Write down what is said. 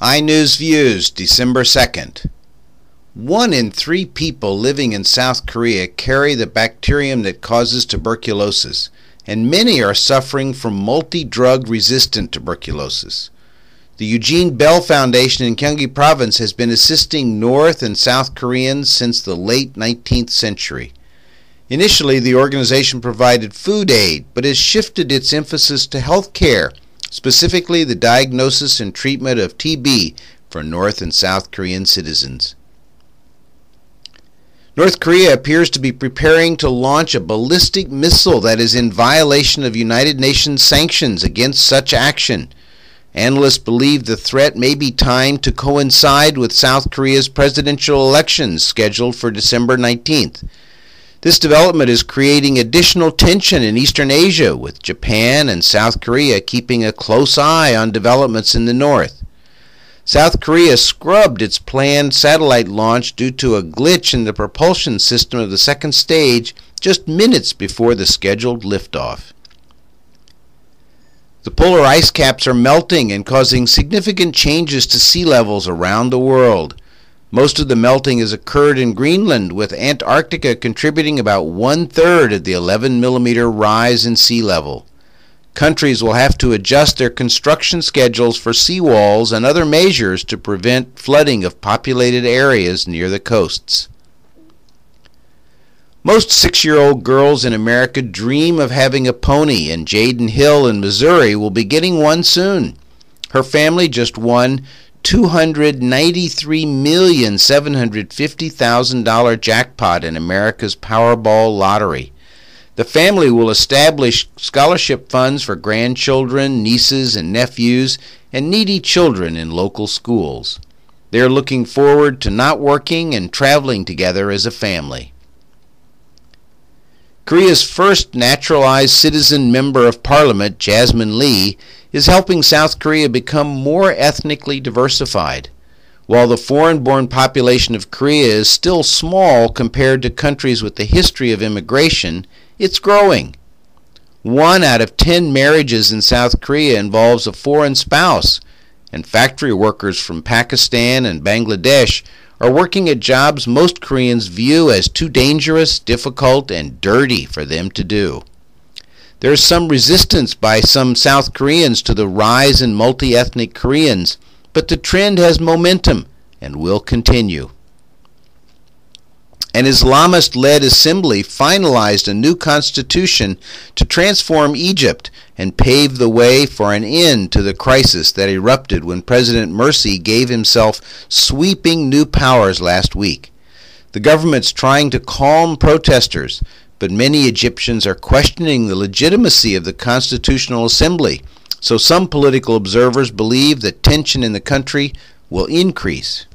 iNews Views, December 2nd. 1 in 3 people living in South Korea carry the bacterium that causes tuberculosis, and many are suffering from multi-drug resistant tuberculosis. The Eugene Bell Foundation in Gyeonggi Province has been assisting North and South Koreans since the late 19th century. Initially, the organization provided food aid, but has shifted its emphasis to health care, specifically the diagnosis and treatment of TB for North and South Korean citizens. North Korea appears to be preparing to launch a ballistic missile that is in violation of United Nations sanctions against such action. Analysts believe the threat may be timed to coincide with South Korea's presidential elections scheduled for December 19th. This development is creating additional tension in Eastern Asia, with Japan and South Korea keeping a close eye on developments in the north. South Korea scrubbed its planned satellite launch due to a glitch in the propulsion system of the second stage just minutes before the scheduled liftoff. The polar ice caps are melting and causing significant changes to sea levels around the world. Most of the melting has occurred in Greenland, with Antarctica contributing about 1/3 of the 11-millimeter rise in sea level. Countries will have to adjust their construction schedules for seawalls and other measures to prevent flooding of populated areas near the coasts. Most 6-year-old girls in America dream of having a pony, and Jaden Hill in Missouri will be getting one soon. Her family just won $293,750,000 jackpot in America's Powerball lottery. The family will establish scholarship funds for grandchildren, nieces, and nephews, and needy children in local schools. They are looking forward to not working and traveling together as a family. Korea's first naturalized citizen member of parliament, Jasmine Lee, is helping South Korea become more ethnically diversified. While the foreign-born population of Korea is still small compared to countries with a history of immigration, it's growing. 1 out of 10 marriages in South Korea involves a foreign spouse, and factory workers from Pakistan and Bangladesh are working at jobs most Koreans view as too dangerous, difficult, and dirty for them to do. There is some resistance by some South Koreans to the rise in multi-ethnic Koreans, but the trend has momentum and will continue. An Islamist-led assembly finalized a new constitution to transform Egypt and pave the way for an end to the crisis that erupted when President Morsi gave himself sweeping new powers last week. The government's trying to calm protesters, but many Egyptians are questioning the legitimacy of the Constitutional Assembly, so some political observers believe that tension in the country will increase.